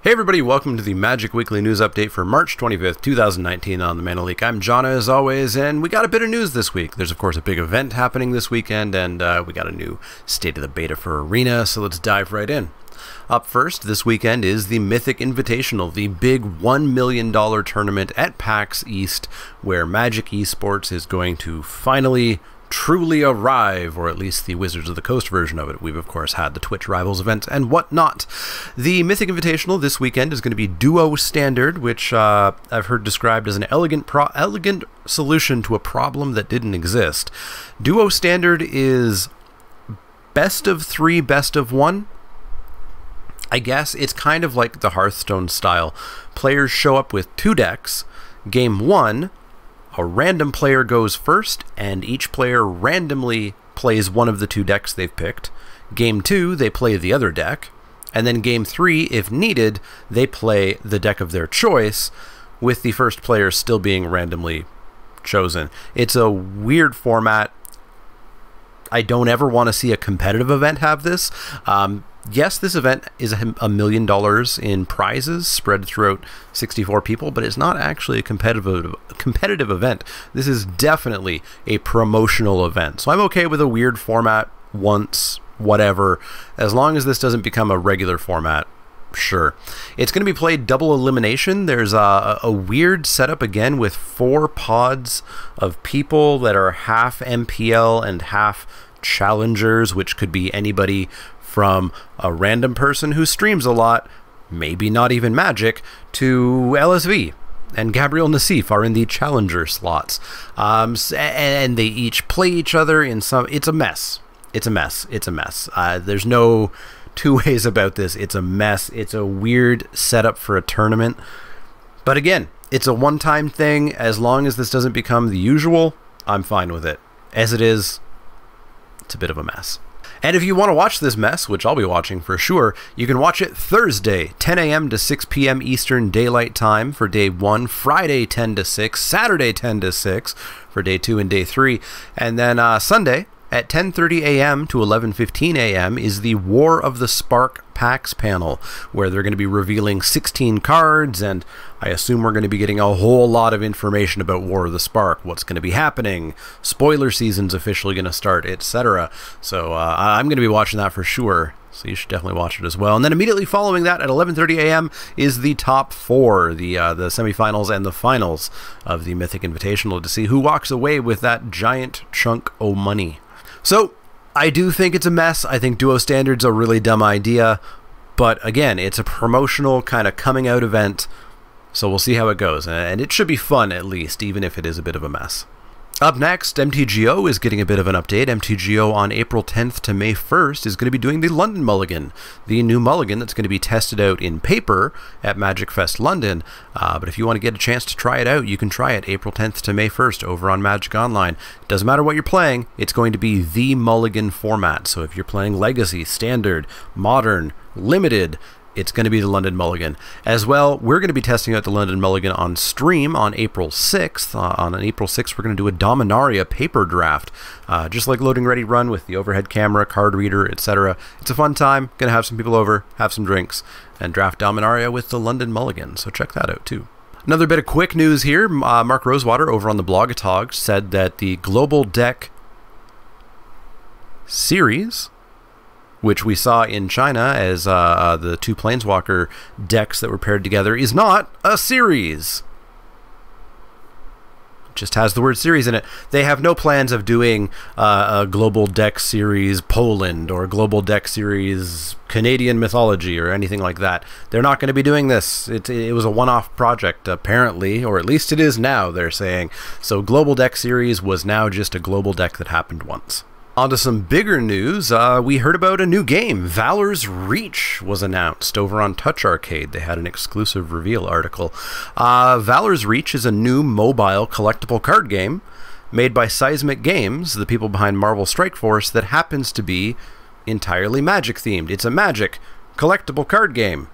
Hey everybody, welcome to the Magic Weekly News Update for March 25th, 2019 on the Mana Leak. I'm Jonna as always, and we got a bit of news this week. There's of course a big event happening this weekend, and we got a new State of the Beta for Arena, so let's dive right in. Up first this weekend is the Mythic Invitational, the big $1 million tournament at PAX East, where Magic Esports is going to finally truly arrive, or at least the Wizards of the Coast version of it. We've of course had the Twitch Rivals event and whatnot. The Mythic Invitational this weekend is going to be Duo Standard, which I've heard described as an elegant solution to a problem that didn't exist. Duo Standard is best of 3, best of 1. I guess it's kind of like the Hearthstone style. Players show up with 2 decks. Game 1, a random player goes first, and each player randomly plays one of the 2 decks they've picked. Game 2, they play the other deck. And then Game 3, if needed, they play the deck of their choice, with the first player still being randomly chosen. It's a weird format. I don't ever want to see a competitive event have this. Yes, this event is $1 million in prizes spread throughout 64 people, but it's not actually a competitive event. This is definitely a promotional event. So I'm okay with a weird format once, whatever, as long as this doesn't become a regular format. Sure. It's going to be played double elimination. There's a weird setup again with 4 pods of people that are half MPL and half challengers, which could be anybody from a random person who streams a lot, maybe not even Magic, to LSV. And Gabriel Nassif are in the challenger slots. And they each play each other in some... It's a mess. It's a mess. It's a mess. There's no two ways about this. It's a mess. It's a weird setup for a tournament. But again, it's a one-time thing. As long as this doesn't become the usual, I'm fine with it. As it is, it's a bit of a mess. And if you want to watch this mess, which I'll be watching for sure, you can watch it Thursday, 10 a.m. to 6 p.m. Eastern Daylight Time for Day 1, Friday 10 to 6, Saturday 10 to 6 for Day 2 and Day 3, and then Sunday at 10:30 a.m. to 11:15 a.m. is the War of the Spark PAX panel, where they're going to be revealing 16 cards, and I assume we're going to be getting a whole lot of information about War of the Spark, what's going to be happening, spoiler season's officially going to start, etc. So I'm going to be watching that for sure, so you should definitely watch it as well. And then immediately following that at 11:30 a.m. is the top 4, the semifinals and the finals of the Mythic Invitational, to see who walks away with that giant chunk of money. So, I do think it's a mess. I think Duo Standard's a really dumb idea. But again, it's a promotional kind of coming out event. So we'll see how it goes. And it should be fun at least, even if it is a bit of a mess. Up next, MTGO is getting a bit of an update. MTGO on April 10th to May 1st is going to be doing the London Mulligan, the new Mulligan that's going to be tested out in paper at Magic Fest London. But if you want to get a chance to try it out, you can try it April 10th to May 1st over on Magic Online. Doesn't matter what you're playing, it's going to be the Mulligan format. So if you're playing Legacy, Standard, Modern, Limited, it's going to be the London Mulligan. As well, we're going to be testing out the London Mulligan on stream on April 6th. On April 6th, we're going to do a Dominaria paper draft. Just like Loading Ready Run with the overhead camera, card reader, etc. It's a fun time. Going to have some people over, have some drinks, and draft Dominaria with the London Mulligan. So check that out too. Another bit of quick news here. Mark Rosewater over on the Blogatog said that the Global Deck series, which we saw in China as the 2 Planeswalker decks that were paired together, is not a series. It just has the word series in it. They have no plans of doing a Global Deck Series Poland or Global Deck Series Canadian Mythology or anything like that. They're not going to be doing this. It was a one-off project, apparently, or at least it is now, they're saying. So Global Deck Series was now just a global deck that happened once. On to some bigger news. We heard about a new game. Valor's Reach was announced over on Touch Arcade. They had an exclusive reveal article. Valor's Reach is a new mobile collectible card game made by Seismic Games, the people behind Marvel Strike Force, that happens to be entirely Magic themed. It's a Magic collectible card game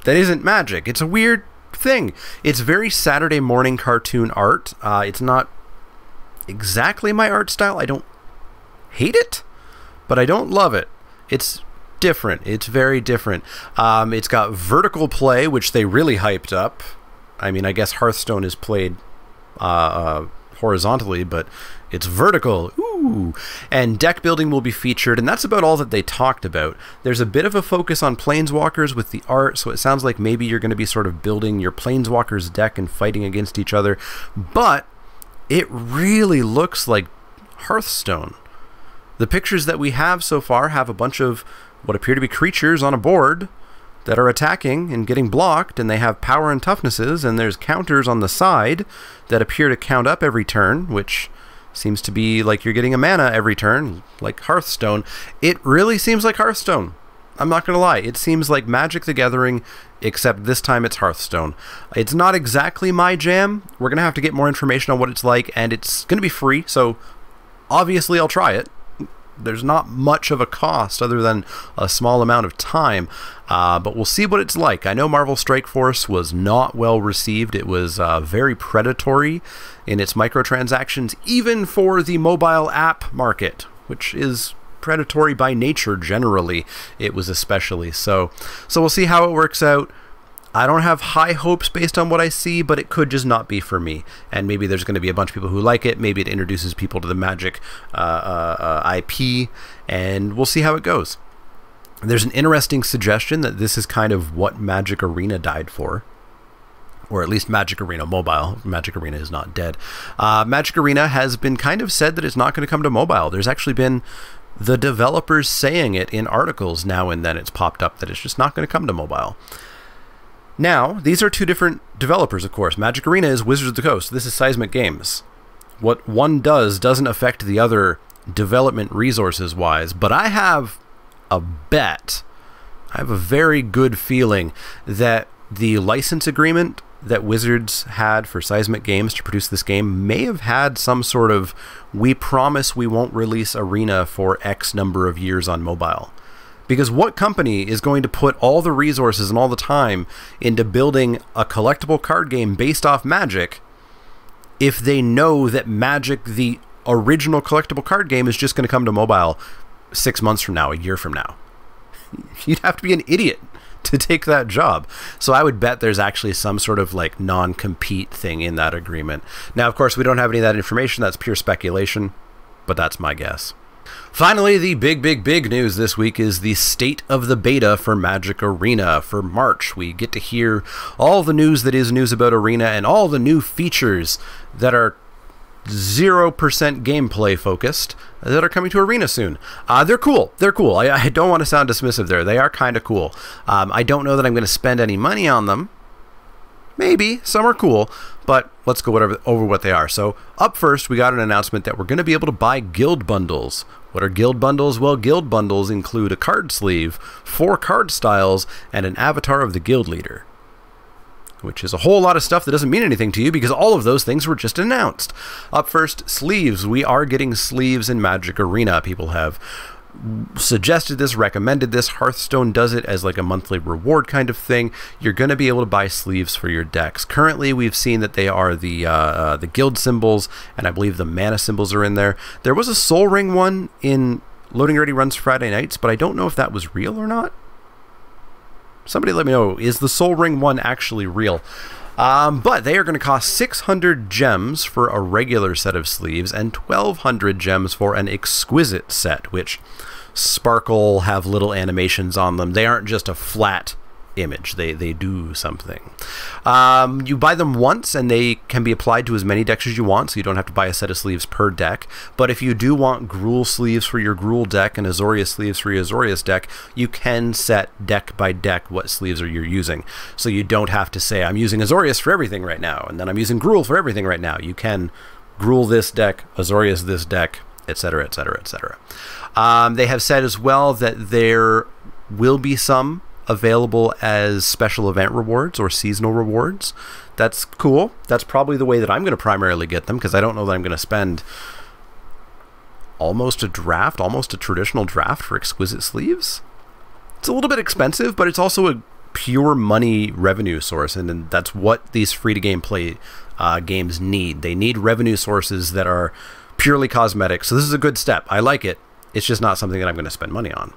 that isn't Magic. It's a weird thing. It's very Saturday morning cartoon art. It's not exactly my art style. I don't hate it, but I don't love it. It's different. It's very different. It's got vertical play, which they really hyped up. I mean, I guess Hearthstone is played horizontally, but it's vertical. Ooh. And deck building will be featured, and that's about all that they talked about. There's a bit of a focus on planeswalkers with the art, so it sounds like maybe you're going to be sort of building your planeswalkers deck and fighting against each other, but it really looks like Hearthstone. The pictures that we have so far have a bunch of what appear to be creatures on a board that are attacking and getting blocked, and they have power and toughnesses, and there's counters on the side that appear to count up every turn, which seems to be like you're getting a mana every turn, like Hearthstone. It really seems like Hearthstone. I'm not going to lie. It seems like Magic the Gathering, except this time it's Hearthstone. It's not exactly my jam. We're going to have to get more information on what it's like, and it's going to be free, so obviously I'll try it. There's not much of a cost other than a small amount of time, but we'll see what it's like. I know Marvel Strike Force was not well received. It was very predatory in its microtransactions, even for the mobile app market, which is predatory by nature generally. It was especially so. So we'll see how it works out. I don't have high hopes based on what I see, but it could just not be for me. And maybe there's going to be a bunch of people who like it. Maybe it introduces people to the Magic IP, and we'll see how it goes. There's an interesting suggestion that this is kind of what Magic Arena died for. Or at least Magic Arena Mobile. Magic Arena is not dead. Magic Arena has been kind of said that it's not going to come to mobile. There's actually been the developers saying it in articles now and then. It's popped up that it's just not going to come to mobile. Now, these are two different developers, of course. Magic Arena is Wizards of the Coast. This is Seismic Games. What one does doesn't affect the other development resources-wise, but I have a bet. I have a very good feeling that the license agreement that Wizards had for Seismic Games to produce this game may have had some sort of, we promise we won't release Arena for X number of years on mobile. Because what company is going to put all the resources and all the time into building a collectible card game based off Magic if they know that Magic, the original collectible card game, is just going to come to mobile 6 months from now, a year from now? You'd have to be an idiot to take that job. So I would bet there's actually some sort of like non-compete thing in that agreement. Now, of course, we don't have any of that information. That's pure speculation, but that's my guess. Finally, the big news this week is the state of the beta for Magic Arena for March. We get to hear all the news that is news about Arena and all the new features that are 0% gameplay focused that are coming to Arena soon. They're cool. They're cool. I don't want to sound dismissive there. They are kind of cool. I don't know that I'm going to spend any money on them. Maybe. Some are cool, but let's go over what they are. So up first, we got an announcement that we're going to be able to buy guild bundles. What are guild bundles? Well, guild bundles include a card sleeve, 4 card styles, and an avatar of the guild leader, which is a whole lot of stuff that doesn't mean anything to you because all of those things were just announced. Up first, sleeves. We are getting sleeves in Magic Arena. People have suggested this, recommended this. Hearthstone does it as like a monthly reward kind of thing. You're going to be able to buy sleeves for your decks. Currently, we've seen that they are the guild symbols, and I believe the mana symbols are in there. There was a Soul Ring one in Loading Ready Runs Friday nights, but I don't know if that was real or not. Somebody let me know, is the Soul Ring one actually real? But they are going to cost 600 gems for a regular set of sleeves and 1,200 gems for an exquisite set, which sparkle, have little animations on them. They aren't just a flat image. They do something. You buy them once and they can be applied to as many decks as you want, so you don't have to buy a set of sleeves per deck. But if you do want Gruul sleeves for your Gruul deck and Azorius sleeves for your Azorius deck, you can set deck by deck what sleeves you're using. So you don't have to say, I'm using Azorius for everything right now, and then I'm using Gruul for everything right now. You can Gruul this deck, Azorius this deck, etc., etc., etc. They have said as well that there will be some available as special event rewards or seasonal rewards. That's cool. That's probably the way that I'm going to primarily get them, because I don't know that I'm going to spend almost a traditional draft for exquisite sleeves. It's a little bit expensive, but it's also a pure money revenue source, and that's what these free-to-game play games need. They need revenue sources that are purely cosmetic, so this is a good step. I like it. It's just not something that I'm going to spend money on.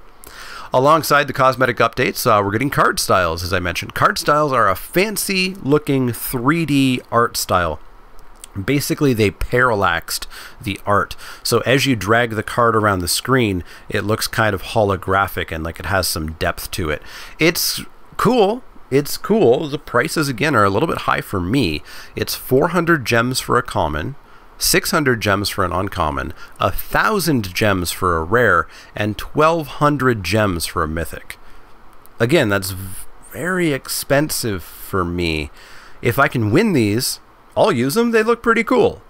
Alongside the cosmetic updates, we're getting card styles, as I mentioned. Card styles are a fancy-looking 3D art style. Basically, they parallaxed the art. So as you drag the card around the screen, it looks kind of holographic and like it has some depth to it. It's cool. It's cool. The prices, again, are a little bit high for me. It's 400 gems for a common, 600 gems for an uncommon, 1,000 gems for a rare, and 1,200 gems for a mythic. Again, that's very expensive for me. If I can win these, I'll use them. They look pretty cool.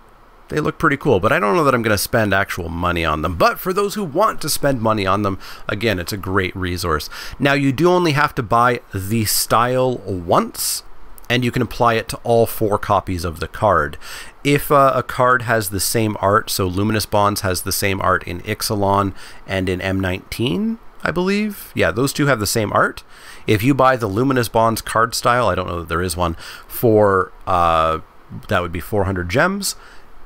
They look pretty cool, but I don't know that I'm going to spend actual money on them. But for those who want to spend money on them, again, it's a great resource. Now, you do only have to buy the style once, and you can apply it to all 4 copies of the card. If a card has the same art, so Luminous Bonds has the same art in Ixalan and in M19, I believe. Yeah, those two have the same art. If you buy the Luminous Bonds card style, I don't know that there is one, for that would be 400 gems.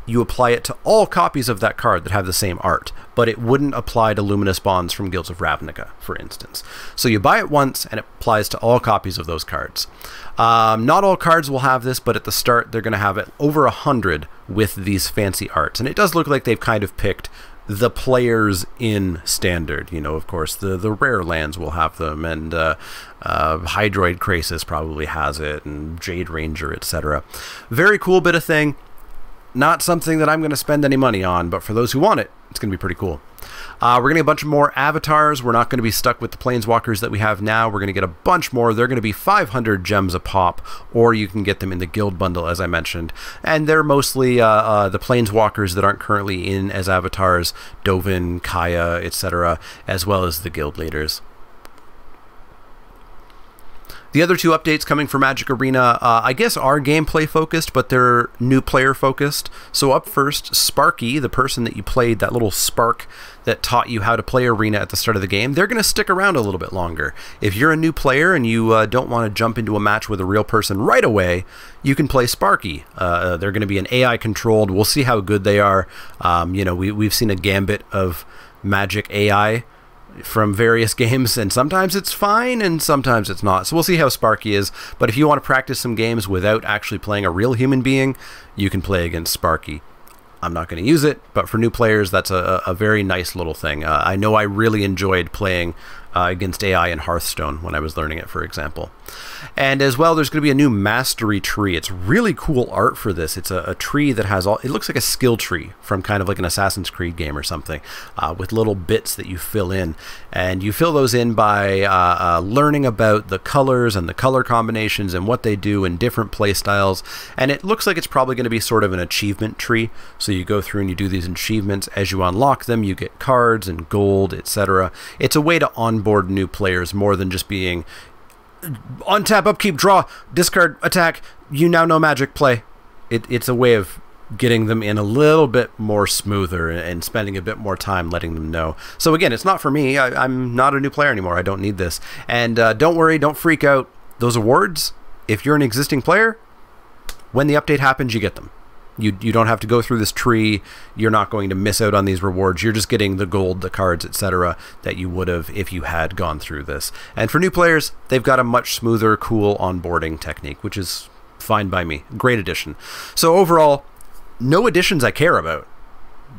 You apply it to all copies of that card that have the same art, but it wouldn't apply to Luminous Bonds from Guilds of Ravnica, for instance. So you buy it once, and it applies to all copies of those cards. Not all cards will have this, but at the start, they're going to have it over 100 with these fancy arts. And it does look like they've kind of picked the players in Standard. You know, of course, the rare lands will have them, and Hydroid Krasis probably has it, and Jade Ranger, etc. Very cool bit of thing. Not something that I'm going to spend any money on, but for those who want it, it's going to be pretty cool. We're going to get a bunch of more avatars. We're not going to be stuck with the planeswalkers that we have now. We're going to get a bunch more. They're going to be 500 gems a pop, or you can get them in the guild bundle, as I mentioned. And they're mostly the planeswalkers that aren't currently in as avatars, Dovin, Kaya, etc., as well as the guild leaders. The other 2 updates coming from Magic Arena, I guess, are gameplay focused, but they're new player focused. So up first, Sparky, the person that you played, that little spark that taught you how to play Arena at the start of the game, they're going to stick around a little bit longer. If you're a new player and you don't want to jump into a match with a real person right away, you can play Sparky. They're going to be an AI controlled. We'll see how good they are. You know, we've seen a gambit of Magic AI from various games, and sometimes it's fine and sometimes it's not. So we'll see how Sparky is, but if you want to practice some games without actually playing a real human being, you can play against Sparky. I'm not going to use it, but for new players, that's a very nice little thing. I know I really enjoyed playing against AI in Hearthstone when I was learning it, for example. And as well, there's going to be a new mastery tree. It's really cool art for this. It's a tree that has all, it looks like a skill tree from kind of like an Assassin's Creed game or something, with little bits that you fill in. And you fill those in by learning about the colors and the color combinations and what they do in different play styles. And it looks like it's probably going to be sort of an achievement tree. So you go through and you do these achievements. As you unlock them, you get cards and gold, etc. It's a way to onboard new players more than just being untap, upkeep, draw, discard, attack, you now know Magic, play. It's a way of getting them in a little bit more smoother and spending a bit more time letting them know. So again, it's not for me. I'm not a new player anymore. I don't need this. And don't worry, don't freak out. Those awards, if you're an existing player, when the update happens, you get them. You don't have to go through this tree. You're not going to miss out on these rewards. You're just getting the gold, the cards, etc. that you would have if you had gone through this. And for new players, they've got a much smoother, cool onboarding technique, which is fine by me. Great addition. So overall, no additions I care about.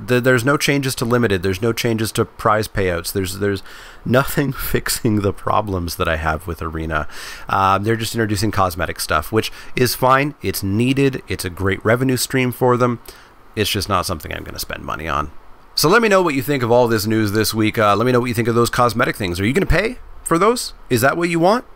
There's no changes to limited. There's no changes to prize payouts. There's nothing fixing the problems that I have with Arena. They're just introducing cosmetic stuff, which is fine. It's needed. It's a great revenue stream for them. It's just not something I'm going to spend money on. So let me know what you think of all this news this week. Let me know what you think of those cosmetic things. Are you going to pay for those? Is that what you want?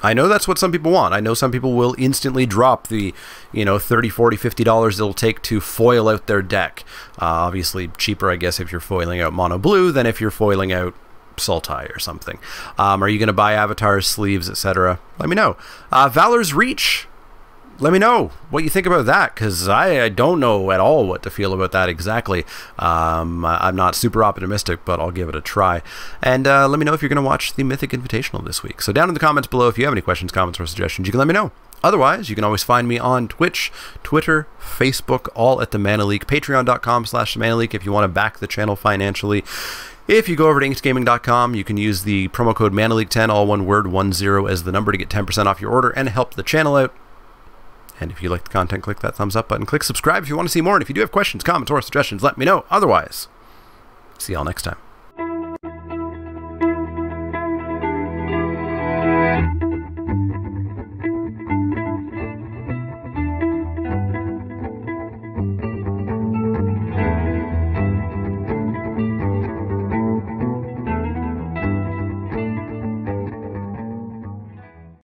I know that's what some people want. I know some people will instantly drop the, $30, $40, $50 it'll take to foil out their deck. Obviously cheaper, I guess, if you're foiling out mono blue than if you're foiling out Sultai or something. Are you going to buy avatars, sleeves, etc.? Let me know. Valor's Reach. Let me know what you think about that, because I don't know at all what to feel about that exactly. I'm not super optimistic, but I'll give it a try. And let me know if you're going to watch the Mythic Invitational this week. So down in the comments below, if you have any questions, comments, or suggestions, you can let me know. Otherwise, you can always find me on Twitch, Twitter, Facebook, all at the Mana Leak. Patreon.com/the Mana Leak if you want to back the channel financially. If you go over to inksgaming.com, you can use the promo code ManaLeak10, all one word, 10 as the number, to get 10% off your order and help the channel out. And if you like the content, click that thumbs up button. Click subscribe if you want to see more. And if you do have questions, comments, or suggestions, let me know. Otherwise, see y'all next time.